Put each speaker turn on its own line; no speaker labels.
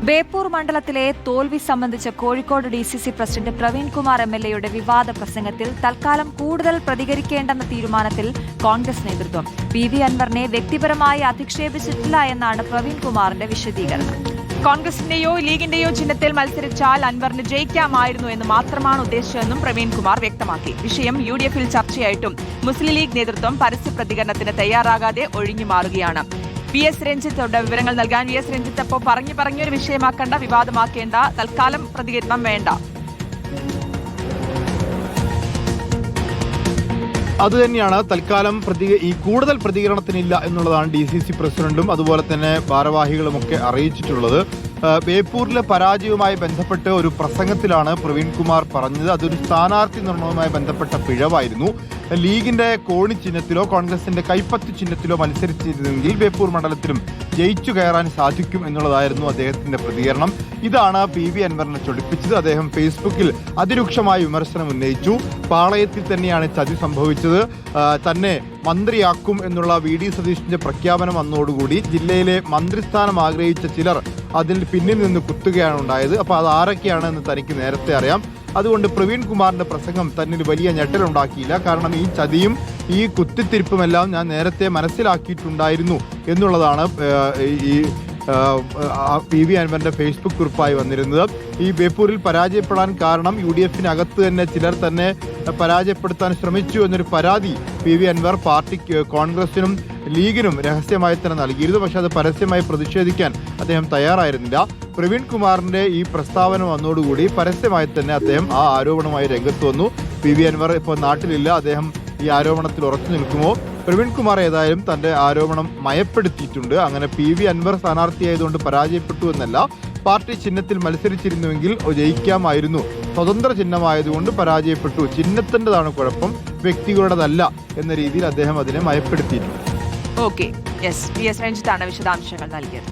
ബേപ്പൂർ മണ്ഡലത്തിലെ തോൽവി സംബന്ധിച്ച് കോഴിക്കോട് ഡിസിസി പ്രസിഡന്റ് പ്രവീൺ കുമാർ എംഎൽഎയുടെ വിവാദ പ്രസംഗത്തിൽ തൽക്കാലം കൂടുതൽ പ്രതികരിക്കേണ്ടെന്ന തീരുമാനത്തിൽ കോൺഗ്രസ് നേതൃത്വം. പി.വി. അൻവറിനെ വ്യക്തിപരമായി അധിക്ഷേപിച്ചിട്ടില്ല എന്നാണ് പ്രവീൺ കുമാറിന്റെ വിശദീകരണം.
കോൺഗ്രസിന്റെയോ ലീഗിന്റെയോ ചിഹ്നത്തിൽ മത്സരിച്ചാൽ അൻവറിന് ജയിക്കാമായിരുന്നു എന്ന് മാത്രമാണ് ഉദ്ദേശിച്ചതെന്നും പ്രവീൺ കുമാർ വ്യക്തമാക്കി. വിഷയം യു.ഡി.എഫിൽ ചർച്ചയായിട്ടും മുസ്ലിം ലീഗ് നേതൃത്വം പരസ്യ പ്രതികരണത്തിന് തയ്യാറാകാതെ ഒഴിഞ്ഞു മാറുകയാണ്. വി.എസ്. രഞ്ജിത്തോട് വിവരങ്ങൾ നൽകാൻ. വി.എസ്. രഞ്ജിത്ത്, അപ്പോൾ പറഞ്ഞൊരു വിഷയമാക്കേണ്ട, വിവാദമാക്കേണ്ട, തൽക്കാലം പ്രതികരണം വേണ്ട.
അതുതന്നെയാണ് തൽക്കാലം ഈ കൂടുതൽ പ്രതികരണത്തിനില്ല എന്നുള്ളതാണ് ഡിസിസി പ്രസിഡന്റും അതുപോലെ തന്നെ ഭാരവാഹികളുമൊക്കെ അറിയിച്ചിട്ടുള്ളത്. ബേപ്പൂരിലെ പരാജയവുമായി ബന്ധപ്പെട്ട് ഒരു പ്രസംഗത്തിലാണ് പ്രവീൺ കുമാർ പറഞ്ഞത്. അതൊരു സ്ഥാനാർത്ഥി നിർണയവുമായി ബന്ധപ്പെട്ട പിഴവായിരുന്നു. ലീഗിന്റെ കോണി ചിഹ്നത്തിലോ കോൺഗ്രസിന്റെ കൈപ്പത്തി ചിഹ്നത്തിലോ മത്സരിച്ചിരുന്നെങ്കിൽ ബേപ്പൂർ മണ്ഡലത്തിലും ജയിച്ചു കയറാൻ സാധിക്കും എന്നുള്ളതായിരുന്നു അദ്ദേഹത്തിന്റെ പ്രതികരണം. ഇതാണ് പി.വി. അൻവറിനെ ചൊടിപ്പിച്ചത്. അദ്ദേഹം ഫേസ്ബുക്കിൽ അതിരൂക്ഷമായ വിമർശനം ഉന്നയിച്ചു. പാളയത്തിൽ തന്നെയാണ് ചതി സംഭവിച്ചത്. തന്നെ മന്ത്രിയാക്കും എന്നുള്ള വി.ഡി. സതീശന്റെ പ്രഖ്യാപനം വന്നതോടുകൂടി ജില്ലയിലെ മന്ത്രിസ്ഥാനം ആഗ്രഹിച്ച ചിലർ അതിൽ പിന്നിൽ നിന്ന് കുത്തുകയാണ് ഉണ്ടായത്. അപ്പോൾ അത് ആരൊക്കെയാണെന്ന് തനിക്ക് നേരത്തെ അറിയാം. അതുകൊണ്ട് പ്രവീൺ കുമാറിന്റെ പ്രസംഗം തന്നിൽ വലിയ ഞെട്ടലുണ്ടാക്കിയില്ല. കാരണം ഈ ചതിയും ഈ കുത്തിത്തിരിപ്പുമെല്ലാം ഞാൻ നേരത്തെ മനസ്സിലാക്കിയിട്ടുണ്ടായിരുന്നു എന്നുള്ളതാണ് ഈ പി.വി. അൻവറിന്റെ ഫേസ്ബുക്ക് കുറിപ്പായി വന്നിരുന്നത്. ഈ ബേപ്പൂരിൽ പരാജയപ്പെടാൻ കാരണം യു.ഡി.എഫിനകത്ത് തന്നെ ചിലർ തന്നെ പരാജയപ്പെടുത്താൻ ശ്രമിച്ചു എന്നൊരു പരാതി പി.വി. അൻവർ പാർട്ടിക്ക്, കോൺഗ്രസിനും ലീഗിനും രഹസ്യമായി തന്നെ നൽകിയിരുന്നു. പക്ഷെ അത് പരസ്യമായി പ്രതിഷേധിക്കാൻ അദ്ദേഹം തയ്യാറായിരുന്നില്ല. പ്രവീൺ കുമാറിന്റെ ഈ പ്രസ്താവന വന്നതോടുകൂടി പരസ്യമായി തന്നെ അദ്ദേഹം ആ ആരോപണവുമായി രംഗത്ത് വന്നു. പി.വി. അൻവർ ഇപ്പോൾ നാട്ടിലില്ല. അദ്ദേഹം ഈ ആരോപണത്തിൽ ഉറച്ചു നിൽക്കുമോ? പ്രവീൺ കുമാർ ഏതായാലും തന്റെ ആരോപണം മയപ്പെടുത്തിയിട്ടുണ്ട്. അങ്ങനെ പി.വി. അൻവർ സ്ഥാനാർത്ഥിയായതുകൊണ്ട് പരാജയപ്പെട്ടു എന്നല്ല, പാർട്ടി ചിഹ്നത്തിൽ മത്സരിച്ചിരുന്നുവെങ്കിൽ ജയിക്കാമായിരുന്നു, സ്വതന്ത്ര ചിഹ്നമായതുകൊണ്ട് പരാജയപ്പെട്ടു, ചിഹ്നത്തിൻ്റെതാണ് കുഴപ്പം, വ്യക്തികളുടേതല്ല എന്ന രീതിയിൽ അദ്ദേഹം അതിനെ മയപ്പെടുത്തിയിട്ടുണ്ട്.
Okay, yes, V S. രഞ്ജിത്താണ് വിശദാംശങ്ങൾ നൽകിയത്.